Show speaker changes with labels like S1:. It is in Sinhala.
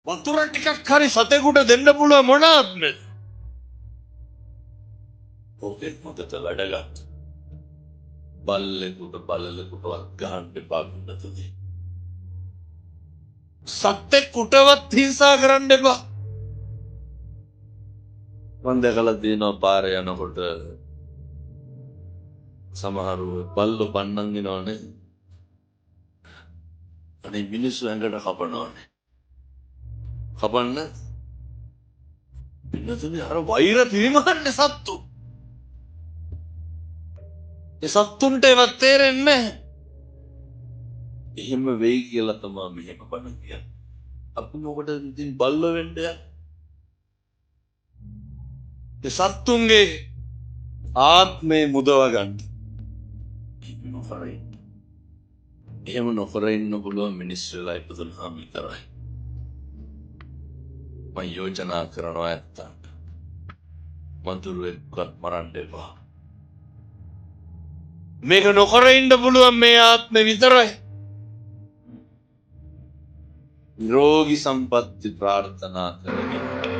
S1: වතුර ටිකක් හරි සතෙකුට දෙන්න පුළුවන් මොන ආත්මෙද? ඕකෙත් මතට වැඩගත්. බල්ලෙකුට බලලෙකුටවත් ගහන්න එපා ගුණතුනි. සතෙකුටවත් හිංසා කරන්න එපා. මම දැකලා තියෙනවා පාරේ යනකොට සමහරු බල්ලෝ පන්නන් එනවනේ. අනේ මිනිස්සු ඇඟට කපනවනේ. කපන්න පින්නතුනි අර වෛර පිරිමහන්නේ සත්තු. ඒ සත්තුන්ට ඒවත් තේරෙන්නේ නැහැ. එහෙම වෙයි කියලා තමයි මෙහෙම බණ කියන්නේ. අපි මොකටද ඉතින් බල්ලෝ වෙන්න යන්නේ? ඒ සත්තුන්ගේ ආත්මේ මුදව ගන්න. එහෙම නොකර ඉන්න පුළුවන් මිනිස්සු වෙලා ඉපදුනහම විතරයි. මම යෝජනා කරනවා ඇත්තන්ට. වඳුරෙක්වත් මරන්න එපා. මේක නොකර ඉන්න පුළුවන් මේ ආත්මේ විතරයි. නිරෝගී සම්පatti ප්‍රාර්ථනා කරගෙන